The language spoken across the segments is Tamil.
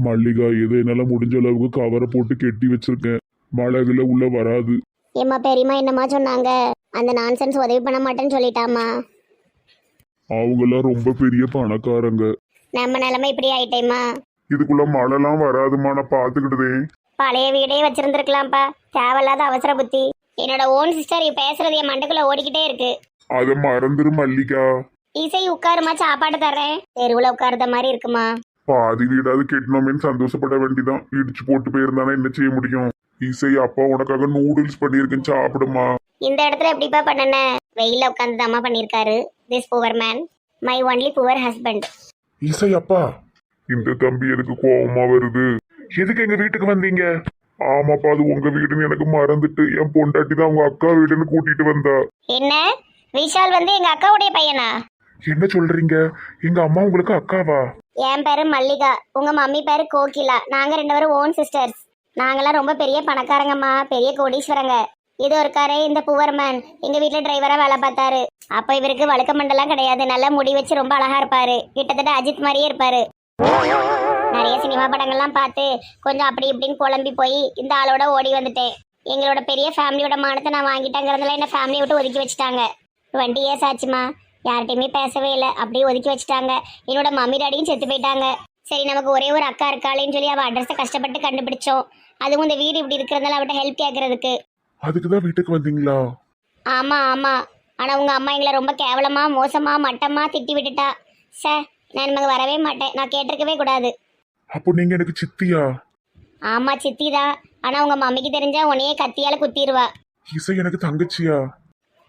மல்லிகா எது என்னால முடிஞ்ச அளவுக்கு கவரை போட்டு கெட்டி வச்சிருக்கேன். மழைகள உள்ள வராது. ஏம்மா பெரியம்மா என்னம்மா சொன்னாங்க? அந்த நான்சென்ஸ் உதவி பண்ண மாட்டேன்னு சொல்லிட்டாமா. அவங்கெல்லாம் ரொம்ப பெரிய பணக்காரங்க. நம்ம நிலைமை இப்படி ஆயிட்டேம்மா. இதுக்குள்ள மழைலாம் வராதுமா, நான் பாத்துக்கிட்டதே. பழைய வீடே வச்சிருந்துருக்கலாம்ப்பா. தேவையில்லாத அவசர புத்தி. என்னோட ஓன் சிஸ்டர் பேசுறது என் மண்டைக்குள்ள ஓடிக்கிட்டே இருக்கு. அத மறந்துரு மல்லிகா. இசை உட்காருமா, சாப்பாடு தர்றேன். தெருவுல உட்காருத மாதிரி இருக்குமா? பாதி வீடாவது கெட்டணுமேன்னு சந்தோஷப்பட வேண்டிதான். இடிச்சு போட்டு போயிருந்தானே என்ன செய்ய முடியும். இசை, அப்பா உனக்காக நூடுல்ஸ் பண்ணியிருக்கேன், சாப்பிடுமா. இந்த இடத்துல எப்படிப்பா பண்ணன? வெயில உட்காந்து தாமா பண்ணிருக்காரு. This poor man, my only poor husband. இசை அப்பா, இந்த தம்பி எதுக்கு கோவமா வருது? எதுக்கு எங்க வீட்டுக்கு வந்தீங்க? ஆமாப்பா, அது உங்க வீடுன்னு எனக்கு மறந்துட்டு என் பொண்டாட்டி தான் உங்க அக்கா வீடுன்னு கூட்டிட்டு வந்தா. என்ன விஷால் எங்க அக்காவுடைய பையனா? என்ன சொல்றீங்க? எங்க அம்மா உங்களுக்கு அக்காவா? என் பேரு மல்லிகா, உங்க மம்மி பேரு கோகிலா. நாங்க 2 பேரும் ஓன் சிஸ்டர்ஸ். நாங்கெல்லாம் ரொம்ப பெரிய பணக்காரங்கம்மா, பெரிய கோடீஸ்வரங்க. இது இருக்காரே இந்த புவர் மேன், எங்க வீட்டுல டிரைவரா வேலை பார்த்தாரு. அப்ப இவருக்கு வழுக்க மண்டலம் கிடையாது. நல்லா முடி வச்சு ரொம்ப அழகா இருப்பாரு. கிட்டத்தட்ட அஜித் மாதிரியே இருப்பாரு. நிறைய சினிமா படங்கள்லாம் பார்த்து கொஞ்சம் அப்படி இப்படின்னு குழம்பி போய் இந்த ஆளோட ஓடி வந்துட்டேன். எங்களோட பெரிய ஃபேமிலியோட மானத்தை நான் வாங்கிட்டேங்கிறதுல என்ன ஃபேமிலியை விட்டு ஒதுக்கி வச்சுட்டாங்க. 20 இயர்ஸ் ஆச்சுமா, யார்கிட்டையுமே பேசவே இல்லை. அப்படியே ஒதுக்கி வச்சுட்டாங்க. என்னோட மம்மி டாடியும் செத்து போயிட்டாங்க. சரி, நமக்கு ஒரே ஒரு அக்கா இருக்காளேன்னு சொல்லி அவள் அட்ரஸை கஷ்டப்பட்டு கண்டுபிடிச்சோம். அதுவும் இந்த வீடு இப்படி இருக்கிறதால அவட்ட ஹெல்ப் கேட்கறதுக்கு. அதுக்குதான் வீட்டுக்கு வந்தீங்களா? ஆமா ஆமா. ஆனா உங்க அம்மா எங்களை ரொம்ப கேவலமா, மோசமா, மட்டமா திட்டி விட்டுட்டா. சார், நான் நமக்கு வரவே மாட்டேன். நான் கேட்டிருக்கவே கூடாது. அப்போ நீங்க எனக்கு சித்தியா? ஆமா சித்தி தான். ஆனா உங்க மம்மிக்கு தெரிஞ்சா உன்னையே கத்தியால குத்திடுவா. இசை எனக்கு தங்கச்சியா?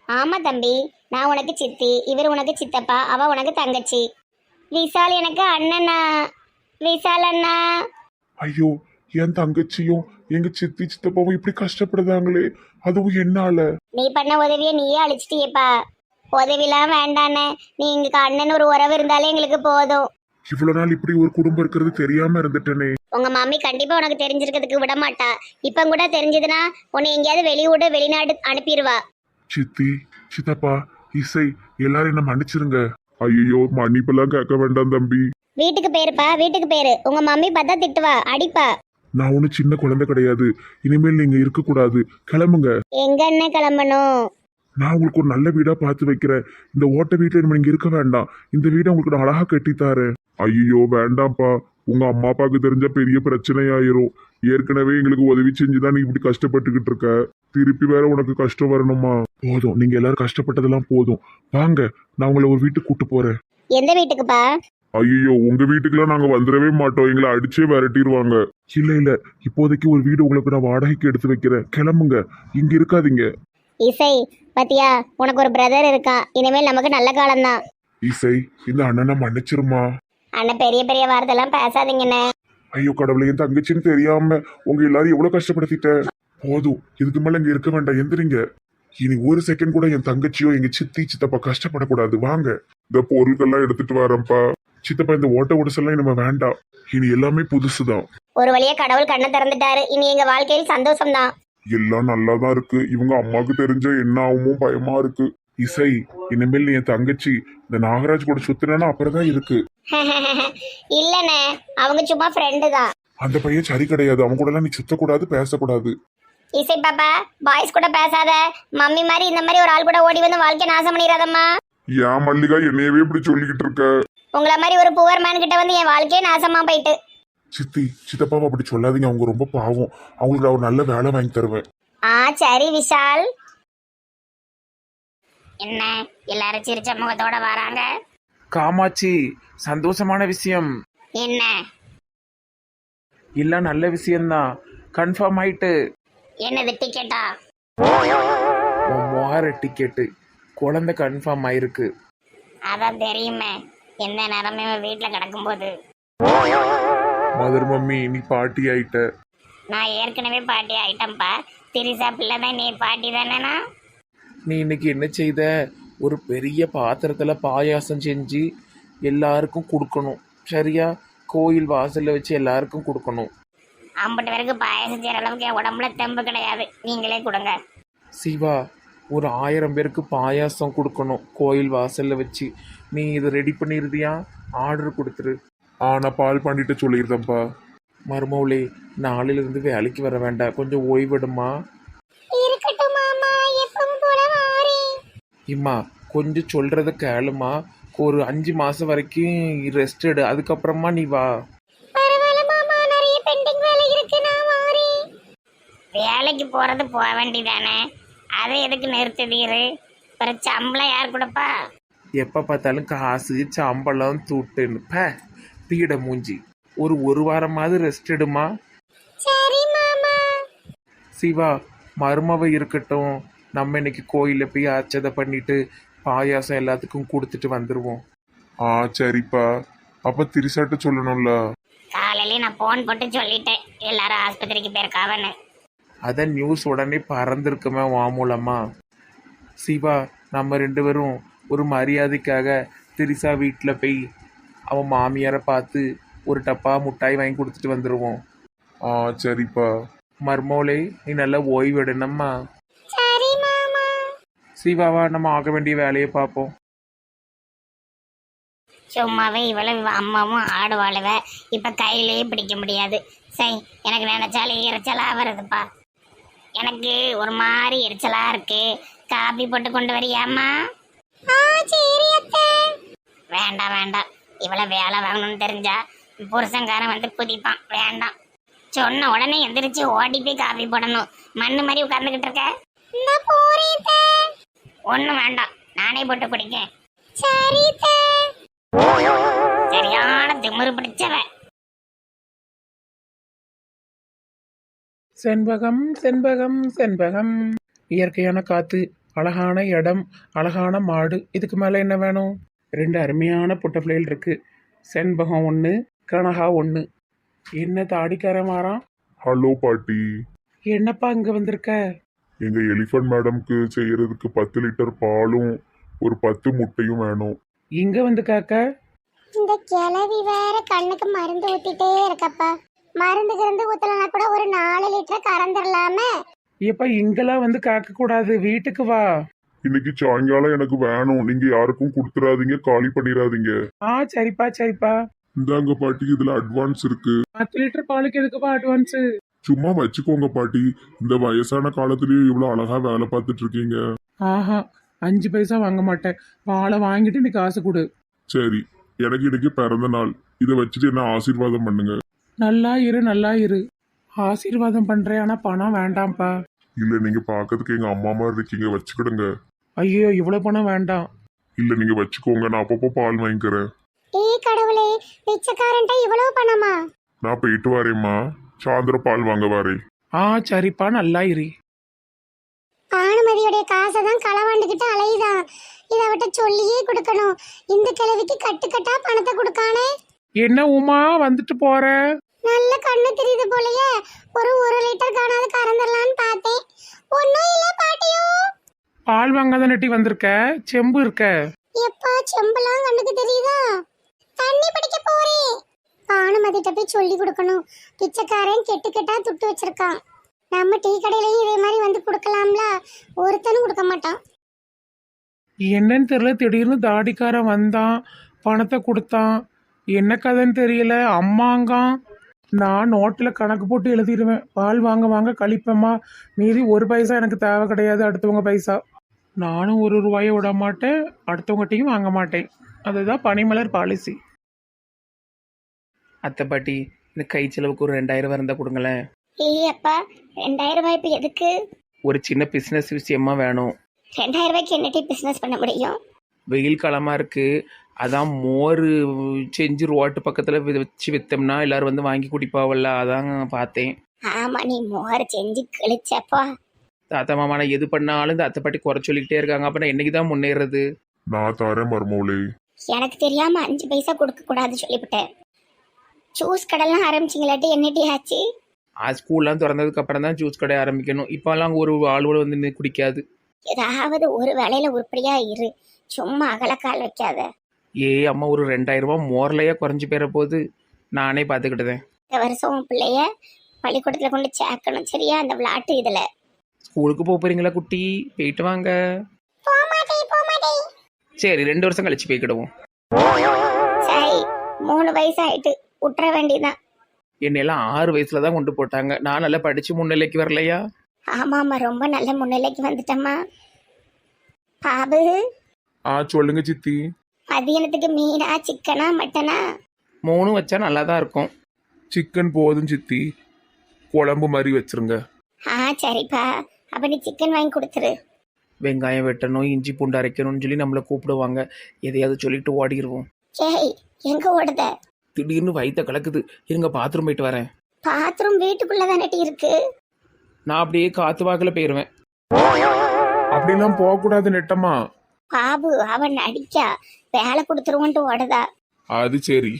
ஆமா தம்பி, நான் உனக்கு சித்தி, இவர் உனக்கு சித்தப்பா, அவ உனக்கு தங்கச்சி. விசால் எனக்கு அண்ணனா. விசால் அண்ணா. ஐயோ, என் தங்கச்சியும் எங்க சித்தி சித்தப்பாவும் இப்படி கஷ்டப்படுதாங்களே, அதுவும் என்னால. நீ பண்ண உதவியை நீயே அழிச்சிட்டியப்பா. உதவிலாம் வேண்டானே, நீ எங்களுக்கு அண்ணன் ஒரு உறவு இருந்தாலே எங்களுக்கு போதும். இவ்வளவு நாள் இப்படி ஒரு குடும்பம் இருக்கிறது தெரியாம இருந்துட்டேனே. உங்க மம்மி கண்டிப்பா உனக்கு தெரிஞ்சிருக்கிறதுக்கு விட மாட்டா. இப்ப கூட தெரிஞ்சதுன்னா உன்னை எங்கேயாவது வெளியூடு வெளிநாடு அனுப்பிடுவா. சித்தி, சித்தப்பா, இசை, எல்லாரும் என்ன மன்னிச்சிருங்க. ஐயோ, மன்னிப்பெல்லாம் கேட்க வேண்டாம் தம்பி. வீட்டுக்கு பேருப்பா, வீட்டுக்கு பேரு. உங்க மம்மி பார்த்தா திட்டுவா, அடிப்பா. நான் ஒன்னும் சின்ன குழந்தை கிடையாது. இனிமேல் நீங்க இருக்க கூடாது, கிளம்புங்க. எங்க என்ன கிளம்பணும்? நான் உங்களுக்கு ஒரு நல்ல வீடா பார்த்து வைக்கிறேன். இந்த ஓட்ட வீட்டுல நீங்க இருக்க வேண்டாம். இந்த வீடை உங்களுக்கு நான் அழகா கட்டித்தாரேன். ஐயோ வேண்டாம்ப்பா, உங்க அம்மா அப்பாவுக்கு தெரிஞ்ச பெரிய பிரச்சனையாயிரும். ஏற்கனவே எங்களுக்கு உதவி செஞ்சுதான் நீ இப்படி கஷ்டப்பட்டுக்கிட்டு இருக்க. திருப்பி வேற உனக்கு கஷ்டம் வரணுமா? போதும், நீங்க எல்லாரும் கஷ்டப்பட்டதெல்லாம் போதும். வாங்க, நான் உங்களை ஒரு வீட்டுக்கு கூட்டு போறேன். எந்த வீட்டுக்குப்பா? ஐயோ, உங்க வீட்டுக்குலாம் நாங்க வந்துடவே மாட்டோம். எங்களை அடிச்சே விரட்டிடுவாங்க. இல்ல இல்ல, இப்போதைக்கு ஒரு வீடு உங்களுக்கு நான் வாடகைக்கு எடுத்து வைக்கிறேன். கிளம்புங்க, இங்க இருக்காதீங்க. இசை, பாத்தியா, உனக்கு ஒரு பிரதர் இருக்கான். இனிமேல் நமக்கு நல்ல காலம்தான். இசை, இந்த அண்ணனை மன்னிச்சிருமா. அண்ணன் பெரிய பெரிய வார்த்தைலாம் பேசாதீங்கண்ணே. ஐயோ கடவுளே, என் தங்கச்சின்னு தெரியாம உங்க எல்லாரும் எவ்வளவு கஷ்டப்படுத்திட்டேன். போதும், இதுக்கு மேல இங்க இருக்க வேண்டாம், எந்திரிங்க. இனி ஒரு செகண்ட் கூட என் தங்கச்சியோ எங்க சித்தி சித்தப்பா கஷ்டப்படக்கூடாது. வாங்க, இந்த பொருட்கள்லாம் எடுத்துட்டு வரேன்ப்பா. சித்தப்பா, இந்த ஓட்ட உடசெல்லாம் நம்ம வேண்டாம். இனி எல்லாமே புதுசுதான். ஒரு வழியா கடவுள் கண்ணை திறந்துட்டாரு. இனி எங்க வாழ்க்கையில் சந்தோஷம்தான். எல்லாம் நல்லாதான் இருக்கு. இவங்க அம்மாவுக்கு தெரிஞ்ச என்ன ஆகுமோ பயமா இருக்கு. இசை, இனிமேல் நீ என் தங்கச்சி இந்த நாகராஜ் கூட சுத்தினா அப்புறம்தான் இருக்கு. இல்லண்ணே, அவங்க சும்மா ஃப்ரெண்டு தான். அந்த பையன் சரி கிடையாது. அவன் கூட எல்லாம் நீ சுத்தக்கூடாது, பேசக்கூடாது. இசை பாப்பா, பாய்ஸ் கூட பேசாத. மம்மி மாதிரி இந்த மாதிரி ஒரு ஆள் கூட ஓடி வந்து வாழ்க்கை நாசம் பண்ணிடாதம்மா. ஏன் மல்லிகா என்னையவே இப்படி சொல்லிக்கிட்டு இருக்க? உங்களை மாதிரி ஒரு புவர் மேன் கிட்ட வந்து என் வாழ்க்கையே நாசமா போயிட்டு. சித்தி சித்தப்பாவை அப்படி சொல்லாதீங்க, அவங்க ரொம்ப பாவம். அவங்களுக்கு நான் ஒரு நல்ல வேலை வாங்கி தருவேன். சரி விஷால். என்ன எல்லாரும் சிரிச்ச முகத்தோட வராங்க? காமாட்சி, சந்தோஷமான விஷயம். என்ன? இல்ல, நல்ல விஷயம்தான். கன்ஃபார்ம் ஆயிட்டு. என்னது, டிக்கெட்டா? வார டிக்கெட்டு. குழந்தை கன்ஃபார்ம் ஆயிருக்கு. அதான் தெரியுமே, எந்த நேரமே வீட்டுல கிடக்கும்போது. மதர் மம்மி, நீ பாட்டி ஆயிட்ட. நான் ஏற்கனவே பாட்டி ஆயிட்டேன்ப்பா. திரிசா பிள்ளை தான், நீ பாட்டி தானேனா? நீ இன்னைக்கு என்ன செய்த? ஒரு பெரிய பாத்திரத்துல பாயாசம் செஞ்சு எல்லாருக்கும் கொடுக்கணும், சரியா? கோயில் வாசல்ல வச்சு எல்லாருக்கும் கொடுக்கணும். 50 பேருக்கு பாயாசம் செய்யற அளவுக்கு என் உடம்புல தெம்பு கிடையாது. நீங்களே கொடுங்க. சிவா, ஒரு 1000 பேருக்கு பாயாசம் கொடுக்கணும் கோயில் வாசல்ல வச்சு. நீ இதை ரெடி பண்ணிருதியா? ஆர்டர் கொடுத்துரு. நான் பால் பண்ணிட்டு சொல்லியிருந்தேன்ப்பா. மருமவளே நாளிலிருந்து வேலைக்கு வர வேண்டாம், கொஞ்சம் ஓய்விடுமா. இருக்கட்டும் மாமா, எப்பவும் போல வாரேன். இம்மா கொஞ்சம் சொல்கிறத கேளுமா, ஒரு 5 மாதம் வரைக்கும் ரெஸ்ட் எடு, அதுக்கப்புறமா நீ வா. பரவாயில்ல மாமா, நிறைய பெண்டிங் வேலை இருக்கு, நான் வாரேன். வேலைக்கு போறது போக வேண்டியதானே, அதை எதுக்கு நிறுத்துதீரு? ஒரு சம்பளம் யார் கொடுப்பா? எப்போ பார்த்தாலும் காசு சம்பளம் தூட்டுன்னு பீட மூஞ்சி. ஒரு வாரமாவது ரெஸ்ட் எடுமா. சரி மாமா. சிவா, மருமவ இருக்கட்டும், நம்ம இன்னைக்கு கோயிலில் போய் அர்ச்சதை பண்ணிட்டு பாயாசம் எல்லாத்துக்கும் கொடுத்துட்டு வந்துடுவோம். சரிப்பா. அப்ப திரிசாட்ட சொல்லணும்ல. காலையில நான் போன் போட்டு சொல்லிட்டேன் எல்லாரும் ஆஸ்பத்திரிக்கு போயிருக்காவன்னு. அதான் நியூஸ் உடனே பறந்துருக்குமே வா மூலமா. சிவா, நம்ம 2 பேரும் ஒரு மரியாதைக்காக திரிசா வீட்டில் போய் அவன் மாமியாரை பார்த்து ஒரு டப்பா முட்டாய் வாங்கி கொடுத்துட்டு வந்துடுவோம். சரிப்பா. மர்மோலே, நீ நல்லா ஓய்வு எடுனம்மா. சரி மாமா. சிவாவா, நம்ம ஆக வேண்டிய வேலையை பார்ப்போம். சும்மாவே இவ்வளவு அம்மாவும் ஆடுவாளுவ, இப்ப கையிலேயே பிடிக்க முடியாது. சரி, எனக்கு நினைச்சாலே எரிச்சலா வருதுப்பா. எனக்கு ஒரு மாதிரி எரிச்சலா இருக்கு. காபி போட்டு கொண்டு வரியாமா? சரி அத்தை. வேண்டாம் வேண்டாம், இவ்வளவு வேலை வாங்கணும்னு தெரிஞ்சா புருஷங்காரன் வந்து குதிப்பான். வேண்டாம். சொன்ன உடனே எந்திரிச்சு ஓடி போய் காபி போடணும். மண்ணு மாதிரி உட்கார்ந்துகிட்டு இருக்க. ஒண்ணும் வேண்டாம், நானே போட்டு குடிக்கேன். சரி. சரியான திமிரு பிடிச்சவ. செண்பகம் செண்பகம் செண்பகம். இயற்கையான காத்து, அழகான இடம், அழகான மாடு, இதுக்கு மேலே என்ன வேணும்? 2 அருமையான புட்ட பிள்ளைகள் இருக்கு. செண்பகம் 1, கனகா 1. என்ன தாடிக்காரன் வாரான்? ஹலோ பாட்டி. என்னப்பா இங்க வந்திருக்க? எங்க எலிஃபண்ட் மேடம்க்கு செய்யறதுக்கு 10 லிட்டர் பாலும் ஒரு 10 முட்டையும் வேணும். இங்க வந்து காக்க. இந்த கிளவி வேற கண்ணுக்கு மருந்து ஊத்திட்டே இருக்கப்பா. மருந்து கிருந்து ஊத்தலனா கூட ஒரு 4 லிட்டர் கறந்துடலாமே. எப்ப இங்கெல்லாம் வந்து காக்க கூடாது, வீட்டுக்கு வா. இன்னைக்கு சாயங்காலம் எனக்கு வேணும். நீங்க யாருக்கும் கொடுத்துறாதீங்க, காலி பண்ணிடாதீங்க. சரிப்பா சரிப்பா. இந்தாங்க பாட்டி, இதுல அட்வான்ஸ் இருக்கு. 10 லிட்டர் பாலுக்கு எதுக்குப்பா அட்வான்ஸ்? சும்மா வச்சுக்கோங்க பாட்டி. இந்த வயசான காலத்துலயும் இவ்வளவு அழகா வேலை பார்த்துட்டு இருக்கீங்க. ஆஹா, 5 பைசா வாங்க மாட்டேன். பாலை வாங்கிட்டு நீ காசு கொடு. சரி, எனக்கு இன்னைக்கு பிறந்த நாள். இதை வச்சுட்டு என்ன ஆசீர்வாதம் பண்ணுங்க. நல்லா இரு நல்லா இரு. ஆசீர்வாதம் பண்றேன், ஆனா பணம் வேண்டாம்ப்பா. இல்ல, நீங்க பாக்கிறதுக்கு எங்க அம்மா மாதிரி இருக்கீங்க, வச்சுக்கிடுங்க. ஐயோ, இவ்வளவு பணம் வேண்டாம். இல்ல, நீங்க வச்சுக்கோங்க, நான் அப்பப்போ பால் வாங்கிக்கிறேன். ஏய் கடவுளே, பிச்சைக்காரன்ட்ட இவ்வளவு பணமா? நான் போயிட்டு வரேம்மா, சாயந்தரம் பால் வாங்க வரேன். சரிப்பா, நல்லா இரு. பானுமதியுடைய காசை தான் களவாண்டுகிட்டு அலையுதான். இதை விட்ட சொல்லியே கொடுக்கணும். இந்த கிழவிக்கு கட்டுக்கட்டா பணத்தை கொடுக்கானே. என்ன உமா வந்துட்டு போற? நல்ல கண்ணு தெரியுது போலயே. ஒரு 1 லிட்டர் காணாத கறந்துடலான்னு பார்த்தேன். ஒன்னும் இல்ல பாட்டியோ. பால் வாங்காத நட்டி வந்திருக்க, செம்பு இருக்க. எப்பா செம்பெல்லாம் கண்ணுக்கு தெரியுதா? தண்ணி பிடிக்க போறேன். பானுமதிட்ட போய் சொல்லி கொடுக்கணும். பிச்சைக்காரன் கெட்டு கெட்டா துட்டு வச்சிருக்கான். நம்ம டீ கடையிலயும் இதே மாதிரி வந்து கொடுக்கலாம்ல. ஒருத்தனும் கொடுக்க மாட்டான். என்னன்னு தெரியல, திடீர்னு தாடிக்காரன் வந்தான், பணத்தை கொடுத்தான். என்ன கதைன்னு தெரியல. அம்மாங்கான். நான் நோட்டில் கணக்கு போட்டு எழுதிடுவேன். பால் வாங்க வாங்க கழிப்பேம்மா, மீதி 1 பைசா எனக்கு தேவை கிடையாது, அடுத்தவங்க பைசா. நானும் 1 ரூபாயை விட மாட்டேன், அடுத்தவங்ககிட்டையும் வாங்க மாட்டேன். அதுதான் பனிமலர் பாலிசி. அத்தை பாட்டி, இந்த கை செலவுக்கு ஒரு 2000 இருந்தால் கொடுங்களேன். ஏய் அப்பா, 2000 ரூபாய் இப்ப எதுக்கு? ஒரு சின்ன பிஸ்னஸ் விஷயமா வேணும். 2000 ரூபாய்க்கு என்னட்டி பிசினஸ் பண்ண முடியும்? வெயில் காலமாக இருக்குது, அதான் மோர் செஞ்சு ரோட்டு பக்கத்தில் வச்சு விற்றோம்னா எல்லோரும் வந்து வாங்கி குடிப்பாவல்ல, அதான் பார்த்தேன். ஆமா, நீ மோர் செஞ்சு கிழிச்சப்பா. தாத்தா மாமா நான் எது பண்ணாலும் இந்த அத்தை பாட்டி குறை சொல்லிக்கிட்டே இருக்காங்க. அப்போ நான் என்னைக்கு தான் முன்னேறது? நான் தரேன் மருமவுளே. எனக்கு தெரியாம 5 பைசா கொடுக்க கூடாது சொல்லிவிட்டேன். ஜூஸ் கடைலாம் ஆரம்பிச்சிங்களாட்டி என்னட்டி ஆச்சு? ஸ்கூல்லாம் திறந்ததுக்கு அப்புறம் தான் ஜூஸ் கடை ஆரம்பிக்கணும். இப்போல்லாம் ஒரு ஆளுவோட வந்து நின்னு குடிக்காது. ஏதாவது ஒரு வேலையில உருப்படியா இரு, சும்மா அகலக்கால் வைக்காத. அம்மா, ஒரு 2000 ரூபாய் மோர்லையா குறைஞ்சி போயிற போது நானே பார்த்துக்கிட்டதேன். இந்த வருஷம் உன் பிள்ளைய பள்ளிக்கூடத்துல கொண்டு சேர்க்கணும், சரியா? அந்த விளையாட்டு இதுல. ஸ்கூலுக்கு போறீங்களா குட்டி? போயிட்டு வாங்க. சரி, 2 வருஷம் கழிச்சு போய்க்கிடுவோம். சரி, 3 வயசு ஆயிட்டு விட்டுற வேண்டியதான். என்னையெல்லாம் 6 வயசுல தான் கொண்டு போட்டாங்க. நான் நல்லா படிச்சு முன்னிலைக்கு வரலையா? ஆமாம்மா, ரொம்ப நல்ல முன்னிலைக்கு வந்துட்டம்மா. பாபு, சொல்லுங்க சித்தி. மதியானத்துக்கு மீனா சிக்கனா மட்டனா? 3 வச்சா நல்லா தான் இருக்கும். சிக்கன் போதும் சித்தி, குழம்பு மாதிரி வச்சிருங்க. சரிப்பா, அப்ப நீ சிக்கன் வாங்கி கொடுத்துரு. வெங்காயம் வெட்டணும், இஞ்சி பூண்டு அரைக்கணும்னு சொல்லி நம்மளை கூப்பிடுவாங்க. எதையாவது சொல்லிட்டு ஓடிடுவோம். ஏய், எங்க ஓடுத? திடீர்னு வயித்த கலக்குது, இருங்க பாத்ரூம் போயிட்டு வரேன். பாத்ரூம் வீட்டுக்குள்ள தானே இருக்கு. நான் அப்படியே காத்து வாக்கில் போயிடுவேன். அப்படிலாம் போகக்கூடாது நெட்டம்மா. பாபு, அவன் அடிக்கா வேலை கொடுத்துருவோன்ட்டு ஓடுதா. அது சரி.